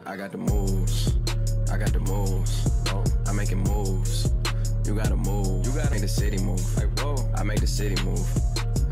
I got the moves. I got the moves. Oh, I'm making moves. You gotta move. You gotta make the city move. Like, whoa. I make the city move.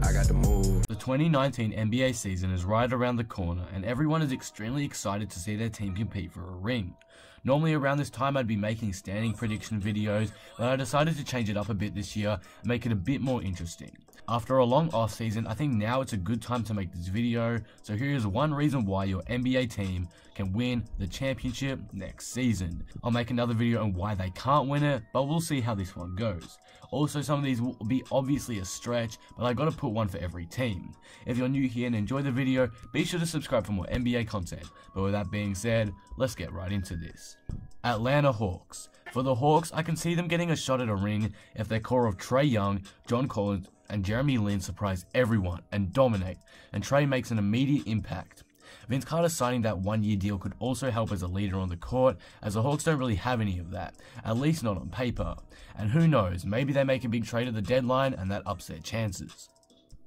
I got the move. The 2019 NBA season is right around the corner, and everyone is extremely excited to see their team compete for a ring. Normally around this time I'd be making standing prediction videos, but I decided to change it up a bit this year and make it a bit more interesting. After a long off season, I think now it's a good time to make this video, so here is one reason why your NBA team can win the championship next season. I'll make another video on why they can't win it, but we'll see how this one goes. Also, some of these will be obviously a stretch, but I gotta put one for every team. If you're new here and enjoy the video, be sure to subscribe for more NBA content. But with that being said, let's get right into this. Atlanta Hawks. For the Hawks, I can see them getting a shot at a ring if their core of Trae Young, John Collins, and Jeremy Lin surprise everyone and dominate, and Trae makes an immediate impact. Vince Carter signing that one-year deal could also help as a leader on the court, as the Hawks don't really have any of that, at least not on paper. And who knows, maybe they make a big trade at the deadline and that ups their chances.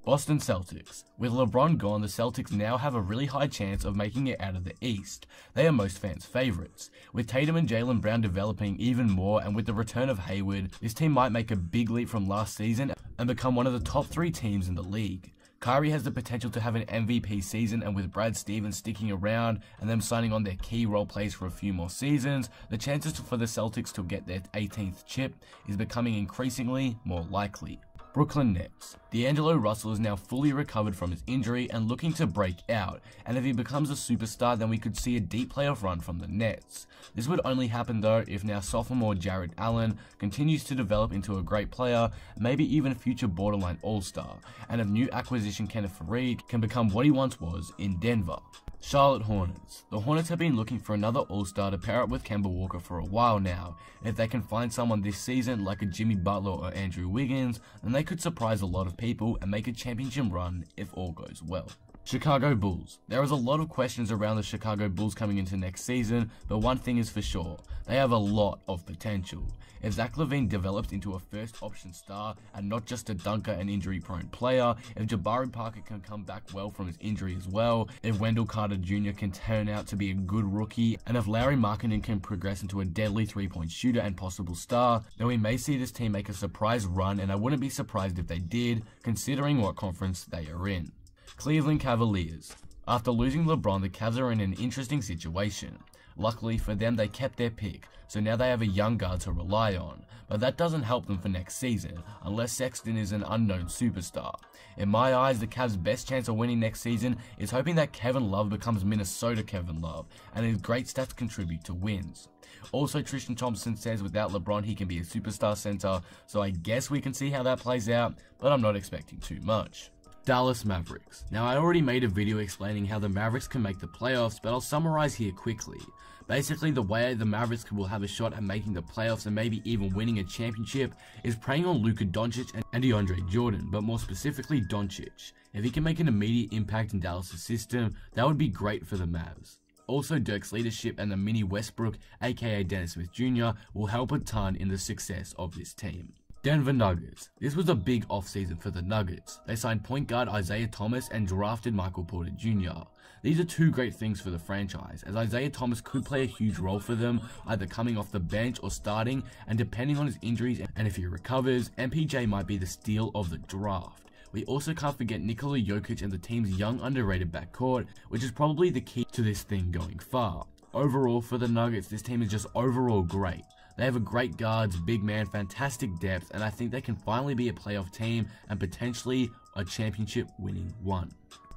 Boston Celtics. With LeBron gone, the Celtics now have a really high chance of making it out of the East. They are most fans' favourites. With Tatum and Jaylen Brown developing even more, and with the return of Hayward, this team might make a big leap from last season and become one of the top 3 teams in the league. Kyrie has the potential to have an MVP season, and with Brad Stevens sticking around and them signing on their key role players for a few more seasons, the chances for the Celtics to get their 18th chip is becoming increasingly more likely. Brooklyn Nets. D'Angelo Russell is now fully recovered from his injury and looking to break out, and if he becomes a superstar, then we could see a deep playoff run from the Nets. This would only happen though if now sophomore Jared Allen continues to develop into a great player, maybe even a future borderline all-star, and if new acquisition Kenneth Faried can become what he once was in Denver. Charlotte Hornets. The Hornets have been looking for another all-star to pair up with Kemba Walker for a while now. If they can find someone this season like a Jimmy Butler or Andrew Wiggins, then they could surprise a lot of people and make a championship run if all goes well. Chicago Bulls. There is a lot of questions around the Chicago Bulls coming into next season, but one thing is for sure, they have a lot of potential. If Zach LaVine develops into a first option star and not just a dunker and injury prone player, if Jabari Parker can come back well from his injury as well, if Wendell Carter Jr. can turn out to be a good rookie, and if Lauri Markkanen can progress into a deadly 3-point shooter and possible star, then we may see this team make a surprise run, and I wouldn't be surprised if they did, considering what conference they are in. Cleveland Cavaliers. After losing LeBron, the Cavs are in an interesting situation. Luckily for them, they kept their pick, so now they have a young guard to rely on, but that doesn't help them for next season, unless Sexton is an unknown superstar. In my eyes, the Cavs' best chance of winning next season is hoping that Kevin Love becomes Minnesota Kevin Love, and his great stats contribute to wins. Also, Tristan Thompson says without LeBron he can be a superstar center, so I guess we can see how that plays out, but I'm not expecting too much. Dallas Mavericks. Now, I already made a video explaining how the Mavericks can make the playoffs, but I'll summarize here quickly. Basically, the way the Mavericks will have a shot at making the playoffs and maybe even winning a championship is preying on Luka Doncic and DeAndre Jordan, but more specifically Doncic. If he can make an immediate impact in Dallas' system, that would be great for the Mavs. Also, Dirk's leadership and the mini Westbrook, aka Dennis Smith Jr., will help a ton in the success of this team. Denver Nuggets. This was a big offseason for the Nuggets. They signed point guard Isaiah Thomas and drafted Michael Porter Jr. These are 2 great things for the franchise, as Isaiah Thomas could play a huge role for them, either coming off the bench or starting, and depending on his injuries and if he recovers, MPJ might be the steal of the draft. We also can't forget Nikola Jokic and the team's young underrated backcourt, which is probably the key to this thing going far. Overall, for the Nuggets, this team is just overall great. They have a great guards, big man, fantastic depth, and I think they can finally be a playoff team and potentially a championship winning one.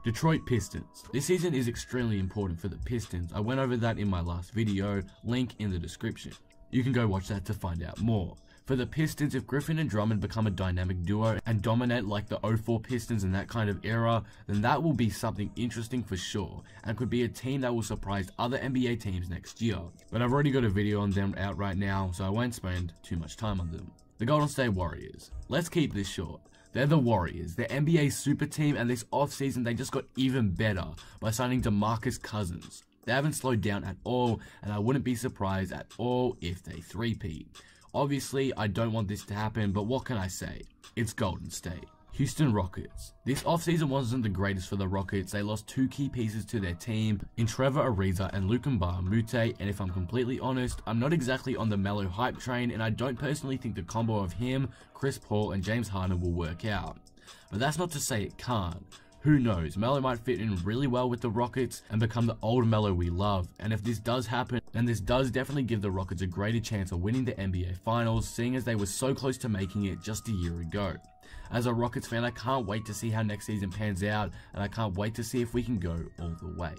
Detroit Pistons. This season is extremely important for the Pistons. I went over that in my last video, link in the description. You can go watch that to find out more. For the Pistons, if Griffin and Drummond become a dynamic duo and dominate like the 04 Pistons in that kind of era, then that will be something interesting for sure, and could be a team that will surprise other NBA teams next year. But I've already got a video on them out right now, so I won't spend too much time on them. The Golden State Warriors. Let's keep this short. They're the Warriors, they're NBA's super team, and this offseason they just got even better by signing DeMarcus Cousins. They haven't slowed down at all, and I wouldn't be surprised at all if they three-peat. Obviously, I don't want this to happen, but what can I say? It's Golden State. Houston Rockets. This offseason wasn't the greatest for the Rockets. They lost 2 key pieces to their team in Trevor Ariza and Luka Mbah-a-Moute, and if I'm completely honest, I'm not exactly on the Melo hype train, and I don't personally think the combo of him, Chris Paul, and James Harden will work out. But that's not to say it can't. Who knows, Melo might fit in really well with the Rockets and become the old Melo we love, and if this does happen, then this does definitely give the Rockets a greater chance of winning the NBA Finals, seeing as they were so close to making it just a year ago. As a Rockets fan, I can't wait to see how next season pans out, and I can't wait to see if we can go all the way.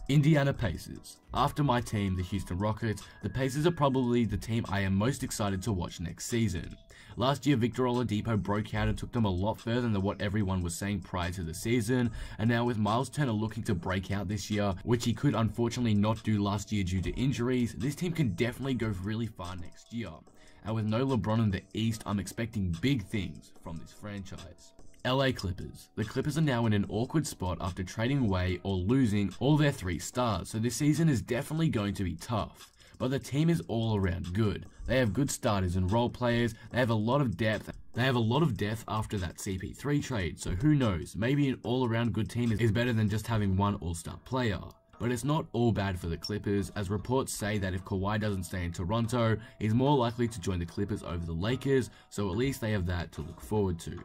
Indiana Pacers. After my team, the Houston Rockets, the Pacers are probably the team I am most excited to watch next season. Last year, Victor Oladipo broke out and took them a lot further than what everyone was saying prior to the season, and now with Miles Turner looking to break out this year, which he could unfortunately not do last year due to injuries, this team can definitely go really far next year. And with no LeBron in the East, I'm expecting big things from this franchise. LA Clippers. The Clippers are now in an awkward spot after trading away or losing all their 3 stars, so this season is definitely going to be tough. But the team is all around good. They have good starters and role players, they have a lot of depth after that CP3 trade, so who knows, maybe an all-around good team is better than just having one all-star player. But it's not all bad for the Clippers, as reports say that if Kawhi doesn't stay in Toronto, he's more likely to join the Clippers over the Lakers, so at least they have that to look forward to.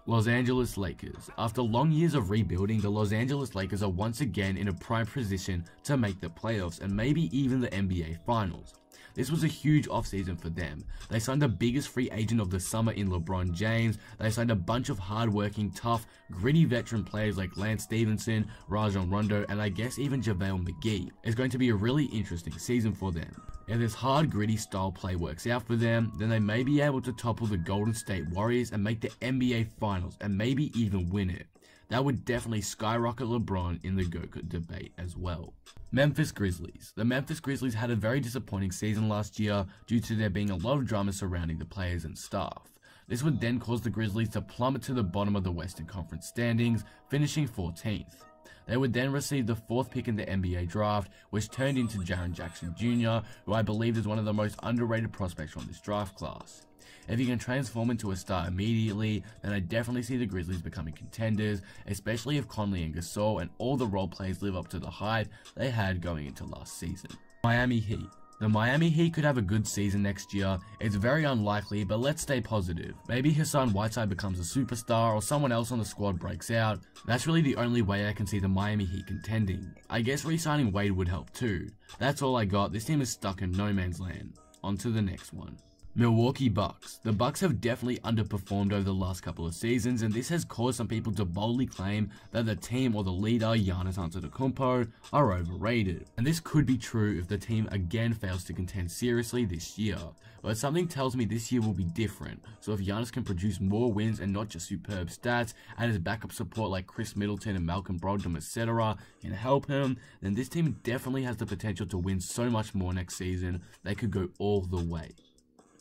Los Angeles Lakers. After long years of rebuilding, the Los Angeles Lakers are once again in a prime position to make the playoffs and maybe even the NBA Finals. This was a huge offseason for them. They signed the biggest free agent of the summer in LeBron James. They signed a bunch of hard-working, tough, gritty veteran players like Lance Stevenson, Rajon Rondo, and I guess even JaVale McGee. It's going to be a really interesting season for them. If this hard, gritty style play works out for them, then they may be able to topple the Golden State Warriors and make the NBA Finals and maybe even win it. That would definitely skyrocket LeBron in the GOAT debate as well. Memphis Grizzlies. The Memphis Grizzlies had a very disappointing season last year due to there being a lot of drama surrounding the players and staff. This would then cause the Grizzlies to plummet to the bottom of the Western Conference standings, finishing 14th. They would then receive the 4th pick in the NBA draft, which turned into Jaren Jackson Jr., who I believe is one of the most underrated prospects from this draft class. If he can transform into a star immediately, then I definitely see the Grizzlies becoming contenders, especially if Conley and Gasol and all the role players live up to the hype they had going into last season. Miami Heat. The Miami Heat could have a good season next year. It's very unlikely, but let's stay positive. Maybe Hassan Whiteside becomes a superstar or someone else on the squad breaks out. That's really the only way I can see the Miami Heat contending. I guess re-signing Wade would help too. That's all I got. This team is stuck in no man's land. On to the next one. Milwaukee Bucks. The Bucks have definitely underperformed over the last couple of seasons, and this has caused some people to boldly claim that the team or the leader, Giannis Antetokounmpo, are overrated. And this could be true if the team again fails to contend seriously this year, but something tells me this year will be different. So if Giannis can produce more wins and not just superb stats, and his backup support like Chris Middleton and Malcolm Brogdon, etc. can help him, then this team definitely has the potential to win so much more next season. They could go all the way.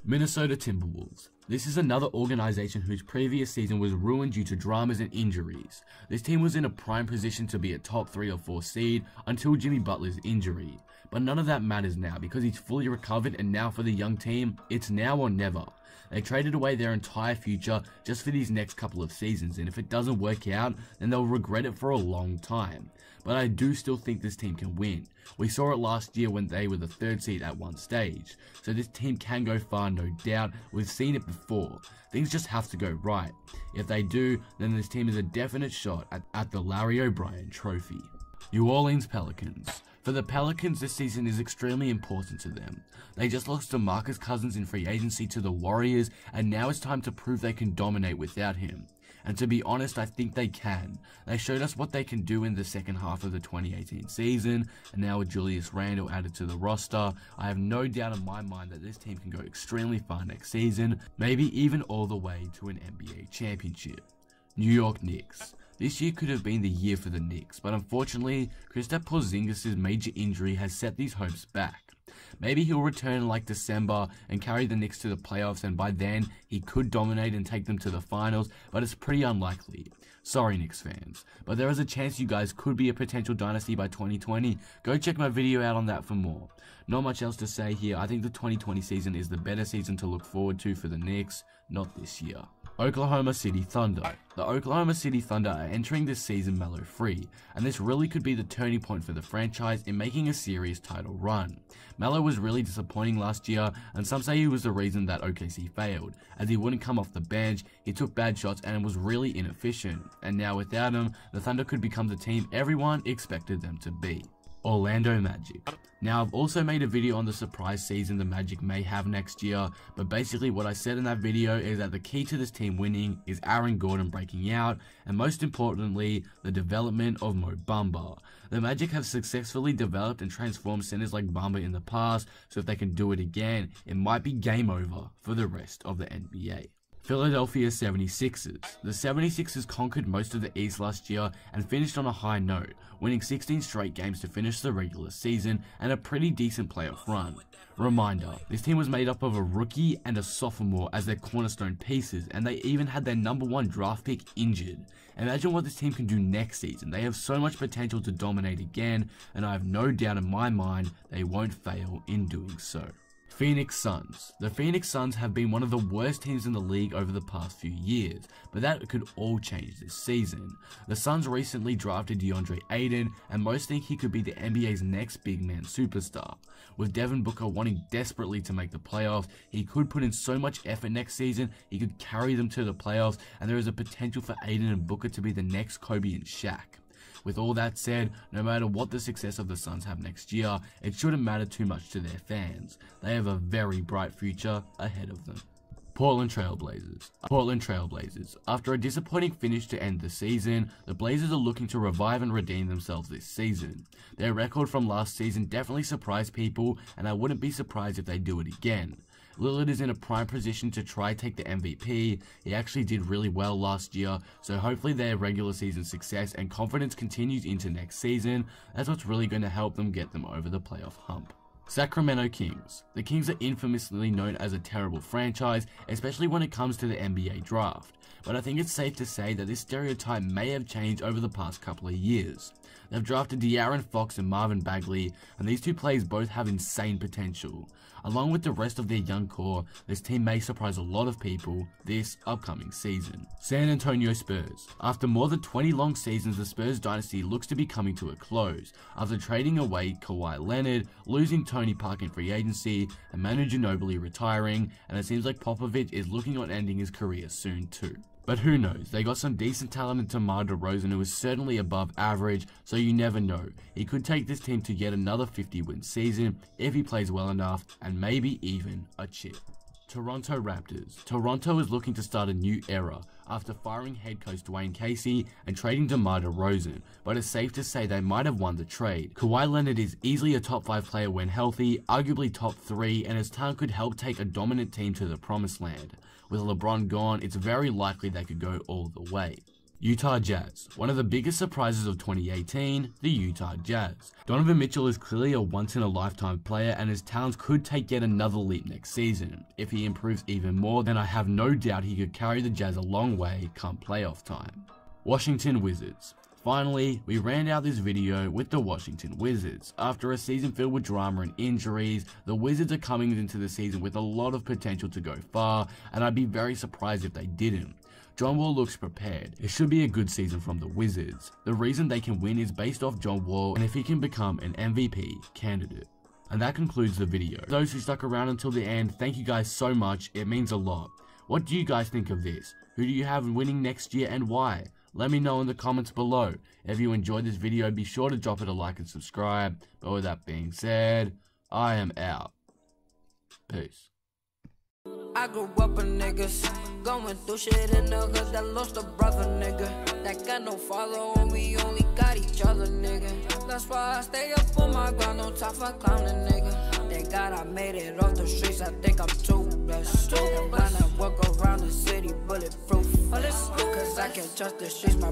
Minnesota Timberwolves. This is another organization whose previous season was ruined due to dramas and injuries. This team was in a prime position to be a top 3 or 4 seed until Jimmy Butler's injury. But none of that matters now because he's fully recovered, and now for the young team, it's now or never. They traded away their entire future just for these next couple of seasons, and if it doesn't work out, then they'll regret it for a long time. But I do still think this team can win. We saw it last year when they were the 3rd seed at one stage. So this team can go far, no doubt. We've seen it before. Things just have to go right. If they do, then this team is a definite shot at the Larry O'Brien Trophy. New Orleans Pelicans. For the Pelicans, this season is extremely important to them. They just lost DeMarcus Cousins in free agency to the Warriors, and now it's time to prove they can dominate without him. And to be honest, I think they can. They showed us what they can do in the second half of the 2018 season, and now with Julius Randle added to the roster, I have no doubt in my mind that this team can go extremely far next season, maybe even all the way to an NBA championship. New York Knicks. This year could have been the year for the Knicks, but unfortunately, Kristaps Porzingis' major injury has set these hopes back. Maybe he'll return in like December and carry the Knicks to the playoffs, and by then, he could dominate and take them to the finals, but it's pretty unlikely. Sorry Knicks fans, but there is a chance you guys could be a potential dynasty by 2020. Go check my video out on that for more. Not much else to say here. I think the 2020 season is the better season to look forward to for the Knicks, not this year. Oklahoma City Thunder. The Oklahoma City Thunder are entering this season Melo-free, and this really could be the turning point for the franchise in making a serious title run. Melo was really disappointing last year, and some say he was the reason that OKC failed, as he wouldn't come off the bench, he took bad shots and was really inefficient, and now without him, the Thunder could become the team everyone expected them to be. Orlando Magic. Now, I've also made a video on the surprise season the Magic may have next year, but basically what I said in that video is that the key to this team winning is Aaron Gordon breaking out, and most importantly, the development of Mo Bamba. The Magic have successfully developed and transformed centers like Bamba in the past, so if they can do it again, it might be game over for the rest of the NBA. Philadelphia 76ers. The 76ers conquered most of the East last year and finished on a high note, winning 16 straight games to finish the regular season and a pretty decent playoff run. Reminder, this team was made up of a rookie and a sophomore as their cornerstone pieces, and they even had their #1 draft pick injured. Imagine what this team can do next season. They have so much potential to dominate again, and I have no doubt in my mind they won't fail in doing so. Phoenix Suns. The Phoenix Suns have been one of the worst teams in the league over the past few years, but that could all change this season. The Suns recently drafted DeAndre Ayton, and most think he could be the NBA's next big man superstar. With Devin Booker wanting desperately to make the playoffs, he could put in so much effort next season, he could carry them to the playoffs, and there is a potential for Ayton and Booker to be the next Kobe and Shaq. With all that said, no matter what the success of the Suns have next year, it shouldn't matter too much to their fans. They have a very bright future ahead of them. Portland Trailblazers. After a disappointing finish to end the season, the Blazers are looking to revive and redeem themselves this season. Their record from last season definitely surprised people, and I wouldn't be surprised if they do it again. Lillard is in a prime position to try take the MVP. He actually did really well last year, so hopefully their regular season success and confidence continues into next season. That's what's really going to help them get them over the playoff hump. Sacramento Kings. The Kings are infamously known as a terrible franchise, especially when it comes to the NBA draft. But I think it's safe to say that this stereotype may have changed over the past couple of years. They've drafted De'Aaron Fox and Marvin Bagley, and these two players both have insane potential. Along with the rest of their young core, this team may surprise a lot of people this upcoming season. San Antonio Spurs. After more than 20 long seasons, the Spurs dynasty looks to be coming to a close. After trading away Kawhi Leonard, losing Tony Parker in free agency, and Manu Ginobili retiring, and it seems like Popovich is looking on ending his career soon too. But who knows, they got some decent talent in DeMar DeRozan, who is certainly above average, so you never know. He could take this team to yet another 50-win season if he plays well enough, and maybe even a chip. Toronto Raptors. Toronto is looking to start a new era after firing head coach Dwayne Casey and trading DeMar DeRozan, but it's safe to say they might have won the trade. Kawhi Leonard is easily a top 5 player when healthy, arguably top 3, and his talent could help take a dominant team to the promised land. With LeBron gone, it's very likely they could go all the way. Utah Jazz. One of the biggest surprises of 2018, the Utah Jazz. Donovan Mitchell is clearly a once-in-a-lifetime player, and his talents could take yet another leap next season. If he improves even more, then I have no doubt he could carry the Jazz a long way come playoff time. Washington Wizards. Finally, we ran out this video with the Washington Wizards. After a season filled with drama and injuries, the Wizards are coming into the season with a lot of potential to go far, and I'd be very surprised if they didn't. John Wall looks prepared. It should be a good season from the Wizards. The reason they can win is based off John Wall and if he can become an MVP candidate. And that concludes the video. Those who stuck around until the end, thank you guys so much, it means a lot. What do you guys think of this? Who do you have winning next year and why? Let me know in the comments below. If you enjoyed this video, be sure to drop it a like and subscribe. But with that being said, I am out. Peace. I grew up with niggas going through shit in the hood that lost a brother, nigga. That got no father and we only got each other, nigga. That's why I stay up on my grind, no time for clowning, nigga. Thank God I made it off the streets, I think I'm too blessed. And when I walk around the city, bulletproof, cause I can't trust the streets, my